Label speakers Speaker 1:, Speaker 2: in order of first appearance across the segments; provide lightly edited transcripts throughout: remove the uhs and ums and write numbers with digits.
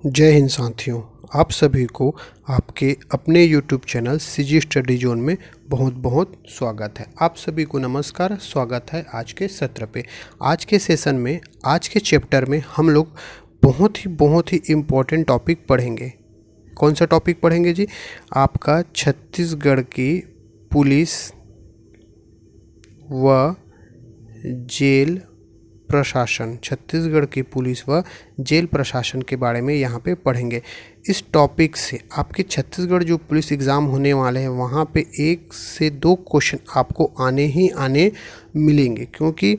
Speaker 1: जय हिंद साथियों। आप सभी को आपके अपने YouTube channel CG study zone में बहुत बहुत स्वागत है। आप सभी को नमस्कार, स्वागत है आज के सत्र पे। आज के सेशन में, आज के चैप्टर में हम लोग बहुत ही इम्पोर्टेंट टॉपिक पढ़ेंगे। कौन सा टॉपिक पढ़ेंगे जी? आपका छत्तीसगढ़ की पुलिस व जेल प्रशासन, छत्तीसगढ़ की पुलिस व जेल प्रशासन के बारे में यहाँ पे पढ़ेंगे। इस टॉपिक से आपके छत्तीसगढ़ जो पुलिस एग्ज़ाम होने वाले हैं वहाँ पे 1 से 2 क्वेश्चन आपको आने मिलेंगे, क्योंकि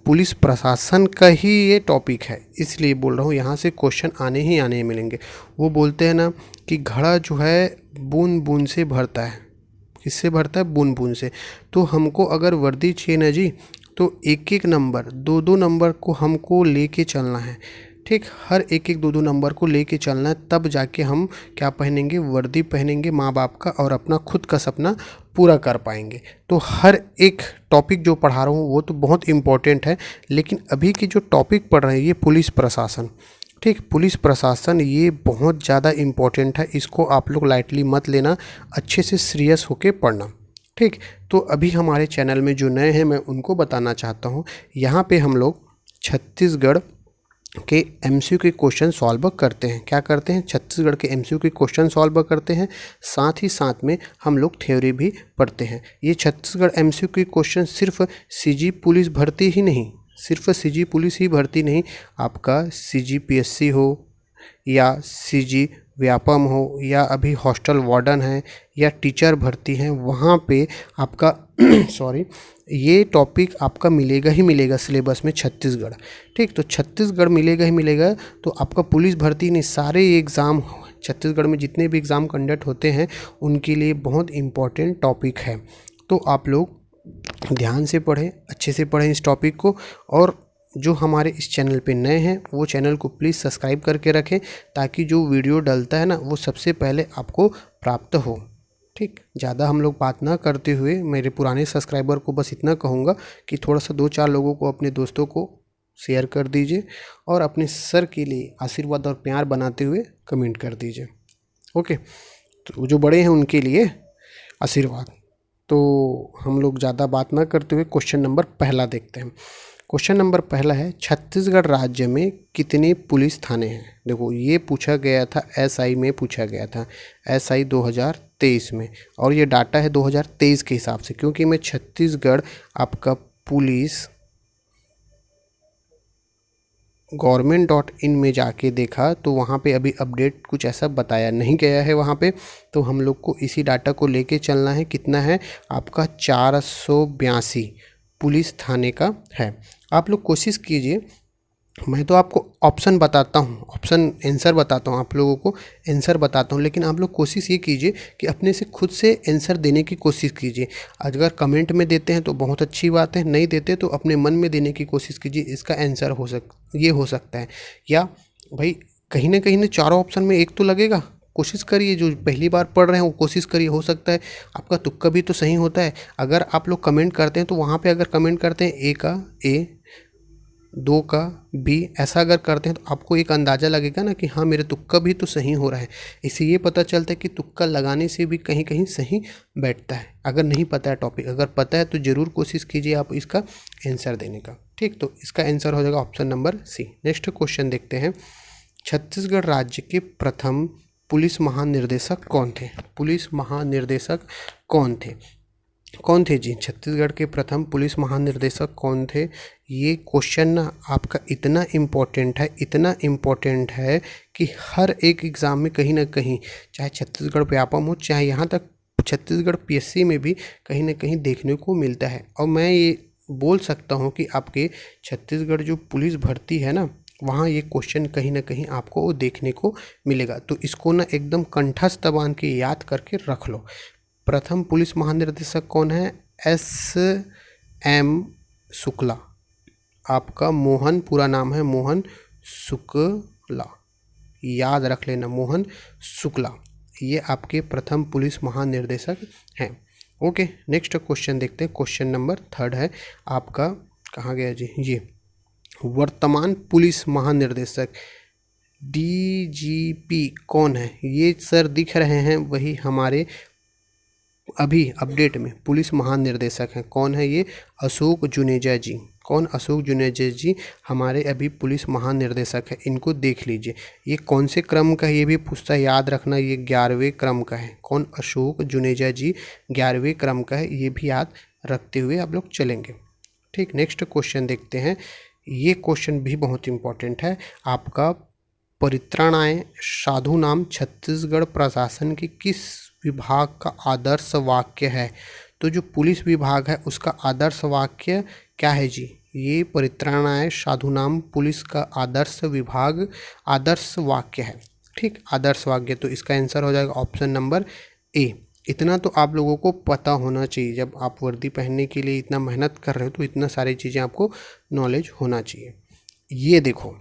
Speaker 1: पुलिस प्रशासन का ही ये टॉपिक है, इसलिए बोल रहा हूँ यहाँ से क्वेश्चन आने मिलेंगे। वो बोलते हैं ना कि घड़ा जो है बूंद बूंद से भरता है। किससे भरता है? बूंद बूंद से। तो हमको अगर वर्दी चाहिए ना जी, तो एक एक नंबर, दो नंबर को हमको लेके चलना है। ठीक, हर एक दो नंबर को लेके चलना है, तब जाके हम क्या पहनेंगे? वर्दी पहनेंगे माँ बाप का, और अपना खुद का सपना पूरा कर पाएंगे। तो हर एक टॉपिक जो पढ़ा रहा हूँ वो तो बहुत इम्पोर्टेंट है, लेकिन अभी की जो टॉपिक पढ़ रहे हैं ये पुलिस प्रशासन। ठीक, पुलिस प्रशासन ये बहुत ज़्यादा इम्पोर्टेंट है, इसको आप लोग लाइटली मत लेना, अच्छे से सीरियस होके पढ़ना। ठीक, तो अभी हमारे चैनल में जो नए हैं मैं उनको बताना चाहता हूँ, यहाँ पे हम लोग छत्तीसगढ़ के एमसीक्यू के क्वेश्चन सॉल्व करते हैं। क्या करते हैं? छत्तीसगढ़ के एमसीक्यू के क्वेश्चन सॉल्व करते हैं, साथ ही साथ में हम लोग थ्योरी भी पढ़ते हैं। ये छत्तीसगढ़ एमसीक्यू के क्वेश्चन सिर्फ सीजी पुलिस भर्ती ही नहीं, सिर्फ सीजी पुलिस ही भर्ती नहीं, आपका सीजी पीएससी हो या सीजी व्यापम हो, या अभी हॉस्टल वार्डन है, या टीचर भर्ती हैं, वहाँ पे आपका सॉरी, ये टॉपिक आपका मिलेगा ही मिलेगा सिलेबस में छत्तीसगढ़। ठीक, तो छत्तीसगढ़ मिलेगा ही मिलेगा। तो आपका पुलिस भर्ती नहीं, सारे एग्ज़ाम छत्तीसगढ़ में जितने भी एग्ज़ाम कंडक्ट होते हैं उनके लिए बहुत इम्पॉर्टेंट टॉपिक है। तो आप लोग ध्यान से पढ़ें, अच्छे से पढ़ें इस टॉपिक को, और जो हमारे इस चैनल पे नए हैं वो चैनल को प्लीज़ सब्सक्राइब करके रखें, ताकि जो वीडियो डलता है ना वो सबसे पहले आपको प्राप्त हो। ठीक, ज़्यादा हम लोग बात ना करते हुए मेरे पुराने सब्सक्राइबर को बस इतना कहूँगा कि थोड़ा सा 2-4 लोगों को, अपने दोस्तों को शेयर कर दीजिए, और अपने सर के लिए आशीर्वाद और प्यार बनाते हुए कमेंट कर दीजिए। ओके, तो जो बड़े हैं उनके लिए आशीर्वाद। तो हम लोग ज़्यादा बात ना करते हुए क्वेश्चन नंबर पहला देखते हैं। क्वेश्चन नंबर पहला है, छत्तीसगढ़ राज्य में कितने पुलिस थाने हैं? देखो, ये पूछा गया था एसआई में, पूछा गया था एसआई 2023 में, और ये डाटा है 2023 के हिसाब से, क्योंकि मैं छत्तीसगढ़ आपका पुलिस government.in में जाके देखा तो वहाँ पे अभी अपडेट कुछ ऐसा बताया नहीं गया है वहाँ पे। तो हम लोग को इसी डाटा को लेके चलना है। कितना है आपका? 482 पुलिस थाने का है। आप लोग कोशिश कीजिए, मैं तो आपको ऑप्शन बताता हूँ, ऑप्शन आंसर बताता हूँ, आप लोगों को आंसर बताता हूँ, लेकिन आप लोग कोशिश ये कीजिए कि अपने से खुद से आंसर देने की कोशिश कीजिए। अगर कमेंट में देते हैं तो बहुत अच्छी बात है, नहीं देते तो अपने मन में देने की कोशिश कीजिए, इसका आंसर ये हो सकता है। या भाई कहीं ना चारों ऑप्शन में एक तो लगेगा, कोशिश करिए, जो पहली बार पढ़ रहे हैं वो कोशिश करिए, हो सकता है आपका तुक्का भी तो सही होता है। अगर आप लोग कमेंट करते हैं तो वहाँ पे अगर कमेंट करते हैं ए का ए, 2 का बी, ऐसा अगर करते हैं तो आपको एक अंदाज़ा लगेगा ना कि हाँ मेरे तुक्का भी तो सही हो रहा है। इससे ये पता चलता है कि तुक्का लगाने से भी कहीं कहीं सही बैठता है। अगर नहीं पता है टॉपिक, अगर पता है तो ज़रूर कोशिश कीजिए आप इसका आंसर देने का। ठीक, तो इसका आंसर हो जाएगा option number C. Next question देखते हैं, छत्तीसगढ़ राज्य के प्रथम पुलिस महानिर्देशक कौन थे? पुलिस महानिर्देशक कौन थे जी? छत्तीसगढ़ के प्रथम पुलिस महानिर्देशक कौन थे? ये क्वेश्चन ना आपका इतना इम्पोर्टेंट है कि हर एक एग्ज़ाम में कहीं ना कहीं, चाहे छत्तीसगढ़ व्यापम हो, चाहे यहाँ तक छत्तीसगढ़ पीएससी में भी कहीं ना कहीं देखने को मिलता है। और मैं ये बोल सकता हूँ कि आपके छत्तीसगढ़ जो पुलिस भर्ती है ना, वहाँ ये क्वेश्चन कहीं ना कहीं आपको देखने को मिलेगा। तो इसको ना एकदम कंठस्थ बांध के याद करके रख लो। प्रथम पुलिस महानिर्देशक कौन है? एस.एम. शुक्ला। आपका मोहन, पूरा नाम है मोहन शुक्ला, याद रख लेना, मोहन शुक्ला, ये आपके प्रथम पुलिस महानिर्देशक हैं। ओके, नेक्स्ट क्वेश्चन देखते हैं। क्वेश्चन नंबर 3 है आपका, कहाँ गया जी? ये वर्तमान पुलिस महानिर्देशक डीजीपी कौन है? ये सर दिख रहे हैं, वही हमारे अभी अपडेट में पुलिस महानिर्देशक हैं। कौन है ये? अशोक जुनेजा जी। कौन? अशोक जुनेजा जी हमारे अभी पुलिस महानिर्देशक है। इनको देख लीजिए। ये कौन से क्रम का है ये भी पूछता है, याद रखना। ये 11वें क्रम का है। कौन? अशोक जुनेजा जी 11वें क्रम का है। ये भी याद रखते हुए आप लोग चलेंगे। ठीक, नेक्स्ट क्वेश्चन देखते हैं। ये क्वेश्चन भी बहुत इंपॉर्टेंट है आपका। परित्राणाय साधु नाम छत्तीसगढ़ प्रशासन की किस विभाग का आदर्श वाक्य है? तो जो पुलिस विभाग है उसका आदर्श वाक्य क्या है जी? ये परित्राणाय साधु नाम पुलिस का आदर्श विभाग आदर्श वाक्य है। ठीक, आदर्श वाक्य। तो इसका आंसर हो जाएगा ऑप्शन नंबर ए। इतना तो आप लोगों को पता होना चाहिए। जब आप वर्दी पहनने के लिए इतना मेहनत कर रहे हो तो इतना सारी चीज़ें आपको नॉलेज होना चाहिए। ये देखो,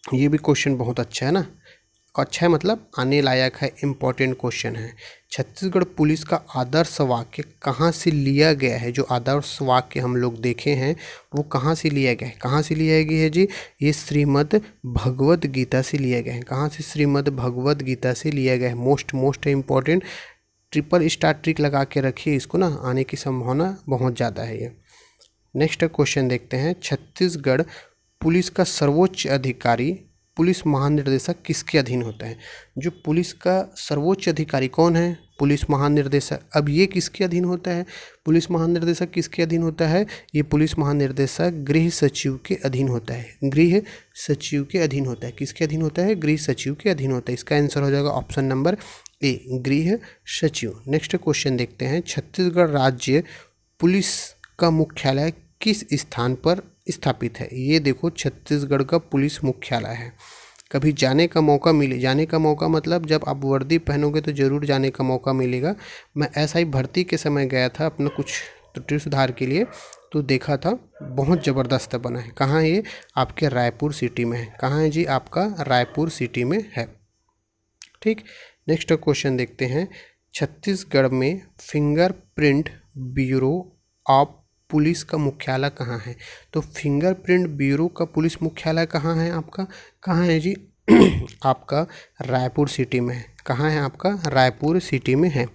Speaker 1: ये भी क्वेश्चन बहुत अच्छा है ना। अच्छा है मतलब आने लायक है, इम्पोर्टेंट क्वेश्चन है। छत्तीसगढ़ पुलिस का आदर्श वाक्य कहाँ से लिया गया है? जो आदर्श वाक्य हम लोग देखे हैं वो कहाँ से लिया गया है? कहाँ से लिया गया है जी? ये श्रीमद् भगवद गीता से लिया गया है। कहाँ से? श्रीमद् भगवद गीता से लिया गया है। Most important. Triple star trick लगा के रखिए इसको ना, आने की संभावना बहुत ज़्यादा है ये। नेक्स्ट क्वेश्चन देखते हैं। छत्तीसगढ़ पुलिस का सर्वोच्च अधिकारी पुलिस महानिर्देशक किसके अधीन होता है? जो पुलिस का सर्वोच्च अधिकारी कौन है? पुलिस महानिर्देशक। अब ये किसके अधीन होता है? पुलिस महानिर्देशक किसके अधीन होता है? ये पुलिस महानिर्देशक गृह सचिव के अधीन होता है। गृह सचिव के अधीन होता है। किसके अधीन होता है? गृह सचिव के अधीन होता है। इसका आंसर हो जाएगा ऑप्शन नंबर ए, गृह सचिव। नेक्स्ट क्वेश्चन देखते हैं। छत्तीसगढ़ राज्य पुलिस का मुख्यालय किस स्थान पर स्थापित है? ये देखो, छत्तीसगढ़ का पुलिस मुख्यालय है। कभी जाने का मौका मिले, जाने का मौका मतलब जब आप वर्दी पहनोगे तो ज़रूर जाने का मौका मिलेगा। मैं ऐसा ही भर्ती के समय गया था अपना कुछ त्रुटि सुधार के लिए, तो देखा था बहुत ज़बरदस्त बना है। कहाँ है ये? आपके रायपुर सिटी में है। कहाँ है जी? आपका रायपुर सिटी में है। ठीक, नेक्स्ट क्वेश्चन देखते हैं। छत्तीसगढ़ में फिंगरप्रिंट ब्यूरो ऑफ पुलिस का मुख्यालय कहाँ है? तो फिंगरप्रिंट ब्यूरो का पुलिस मुख्यालय कहाँ है आपका? कहाँ है जी? आपका रायपुर सिटी में है। कहाँ है आपका? रायपुर सिटी में है।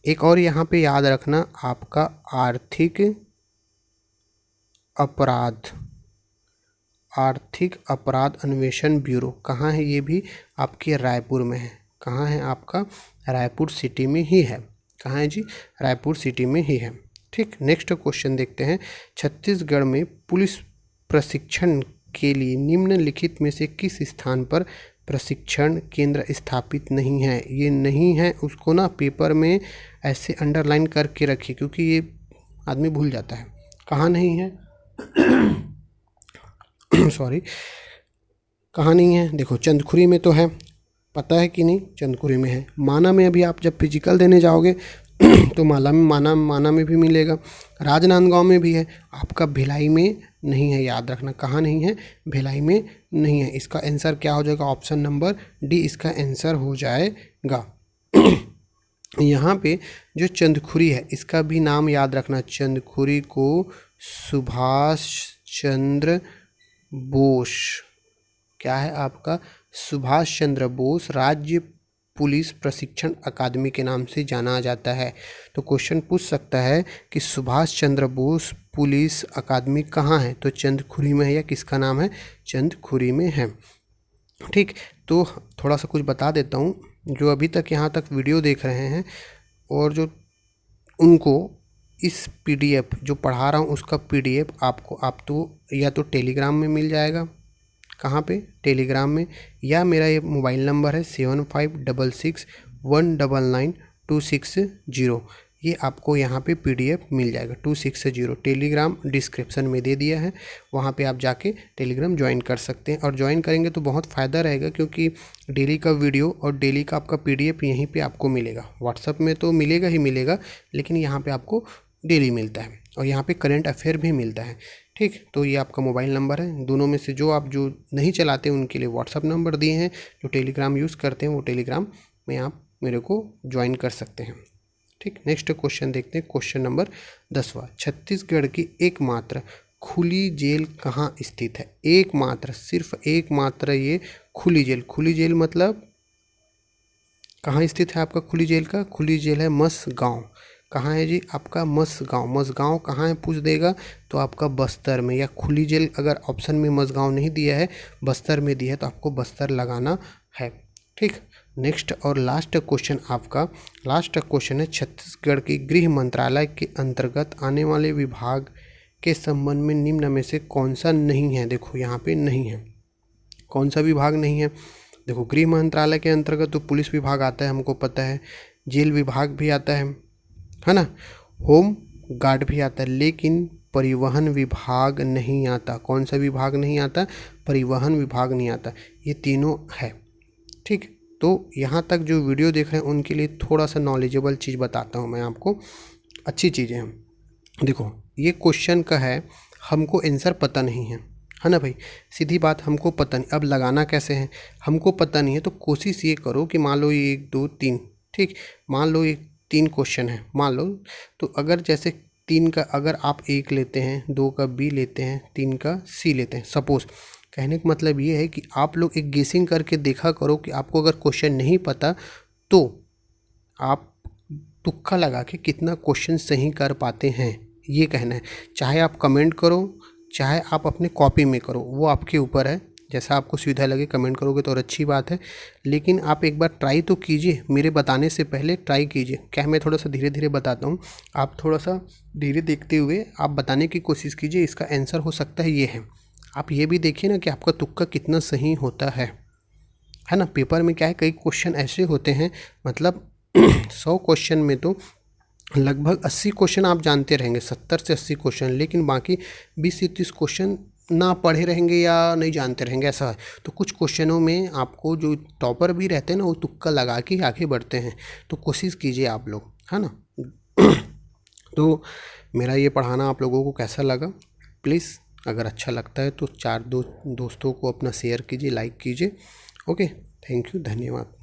Speaker 1: एक और यहाँ पे याद रखना, आपका आर्थिक अपराध अन्वेषण ब्यूरो कहाँ है? ये भी आपके रायपुर में है। कहाँ है? आपका रायपुर सिटी में ही है। कहाँ है जी? रायपुर सिटी में ही है। ठीक, नेक्स्ट क्वेश्चन देखते हैं। छत्तीसगढ़ में पुलिस प्रशिक्षण के लिए निम्नलिखित में से किस स्थान पर प्रशिक्षण केंद्र स्थापित नहीं है? ये नहीं है उसको ना पेपर में ऐसे अंडरलाइन करके रखिए, क्योंकि ये आदमी भूल जाता है। कहाँ नहीं है? सॉरी, कहाँ नहीं है? देखो, चंदखुरी में तो है, पता है कि नहीं? चंदखुरी में है। माना में अभी आप जब फिजिकल देने जाओगे तो माना में भी मिलेगा। राजनांदगांव में भी है। आपका भिलाई में नहीं है, याद रखना। कहाँ नहीं है? भिलाई में नहीं है। इसका आंसर क्या हो जाएगा? ऑप्शन नंबर डी इसका आंसर हो जाएगा। यहाँ पे जो चंदखुरी है इसका भी नाम याद रखना। चंदखुरी को सुभाष चंद्र बोस, क्या है आपका? सुभाष चंद्र बोस राज्य पुलिस प्रशिक्षण अकादमी के नाम से जाना जाता है। तो क्वेश्चन पूछ सकता है कि सुभाष चंद्र बोस पुलिस अकादमी कहाँ है? तो चंदखुरी में है, या किसका नाम है? चंदखुरी में है। ठीक, तो थोड़ा सा कुछ बता देता हूँ। जो अभी तक यहाँ तक वीडियो देख रहे हैं और जो उनको इस PDF जो पढ़ा रहा हूँ उसका PDF आपको आप तो या तो टेलीग्राम में मिल जाएगा। कहाँ पे? टेलीग्राम में। या मेरा ये मोबाइल नंबर है 7566199260। ये आपको यहाँ पे PDF मिल जाएगा 260। टेलीग्राम डिस्क्रिप्शन में दे दिया है, वहाँ पे आप जाके टेलीग्राम ज्वाइन कर सकते हैं। और ज्वाइन करेंगे तो बहुत फ़ायदा रहेगा, क्योंकि डेली का वीडियो और डेली का आपका PDF यहीं पे आपको मिलेगा। व्हाट्सअप में तो मिलेगा ही मिलेगा, लेकिन यहाँ पे आपको डेली मिलता है और यहाँ पे करंट अफेयर भी मिलता है। ठीक, तो ये आपका मोबाइल नंबर है। दोनों में से जो आप जो नहीं चलाते उनके लिए व्हाट्सअप नंबर दिए हैं। जो टेलीग्राम यूज़ करते हैं वो टेलीग्राम में आप मेरे को ज्वाइन कर सकते हैं। ठीक, नेक्स्ट क्वेश्चन देखते हैं। Question number 10वां। छत्तीसगढ़ की एकमात्र खुली जेल कहाँ स्थित है? एकमात्र, सिर्फ एकमात्र ये खुली जेल। खुली जेल मतलब कहाँ स्थित है आपका खुली जेल का? खुली जेल है मसगांव। कहाँ है जी आपका? मसगांव। मसगांव कहाँ है पूछ देगा तो आपका बस्तर में, या खुली जेल अगर ऑप्शन में मसगांव नहीं दिया है, बस्तर में दिया है, तो आपको बस्तर लगाना है। ठीक, नेक्स्ट और लास्ट क्वेश्चन आपका, लास्ट क्वेश्चन है छत्तीसगढ़ की गृह मंत्रालय के अंतर्गत आने वाले विभाग के संबंध में निम्न में से कौन सा नहीं है? देखो यहाँ पे नहीं है, कौन सा विभाग नहीं है? देखो गृह मंत्रालय के अंतर्गत तो पुलिस विभाग आता है, हमको पता है, जेल विभाग भी आता है ना, होम गार्ड भी आता है, लेकिन परिवहन विभाग नहीं आता। कौन सा विभाग नहीं आता? परिवहन विभाग नहीं आता। ये तीनों है। ठीक, तो यहाँ तक जो वीडियो देख रहे हैं उनके लिए थोड़ा सा नॉलेजेबल चीज़ बताता हूँ मैं आपको, अच्छी चीज़ें हैं। देखो ये क्वेश्चन का है, हमको आंसर पता नहीं है ना भाई, सीधी बात, हमको पता नहीं, अब लगाना कैसे है हमको पता नहीं है। तो कोशिश ये करो कि मान लो ये 1 2 3, ठीक, मान लो ये 3 क्वेश्चन है, मान लो, तो अगर जैसे 3 का अगर आप 1 लेते हैं, 2 का बी लेते हैं, 3 का सी लेते हैं, सपोज़, कहने का मतलब ये है कि आप लोग एक गेसिंग करके देखा करो कि आपको अगर क्वेश्चन नहीं पता तो आप तुक्का लगा के कितना क्वेश्चन सही कर पाते हैं, ये कहना है। चाहे आप कमेंट करो, चाहे आप अपने कॉपी में करो, वो आपके ऊपर है, जैसा आपको सुविधा लगे। कमेंट करोगे तो और अच्छी बात है, लेकिन आप एक बार ट्राई तो कीजिए, मेरे बताने से पहले ट्राई कीजिए। क्या मैं थोड़ा सा धीरे धीरे बताता हूँ, आप थोड़ा सा धीरे देखते हुए आप बताने की कोशिश कीजिए। इसका आंसर हो सकता है ये है। आप ये भी देखिए ना कि आपका तुक्का कितना सही होता है ना। पेपर में क्या है, कई क्वेश्चन ऐसे होते हैं, मतलब 100 क्वेश्चन में तो लगभग 80 क्वेश्चन आप जानते रहेंगे, 70 से 80 क्वेश्चन, लेकिन बाकी 20 से 30 क्वेश्चन ना पढ़े रहेंगे या नहीं जानते रहेंगे, ऐसा है। तो कुछ क्वेश्चनों में आपको जो टॉपर भी रहते हैं ना, वो तुक्का लगा के आगे बढ़ते हैं। तो कोशिश कीजिए आप लोग, है ना। तो मेरा ये पढ़ाना आप लोगों को कैसा लगा? प्लीज़ अगर अच्छा लगता है तो 4 दोस्तों को अपना शेयर कीजिए, लाइक कीजिए। ओके, थैंक यू, धन्यवाद।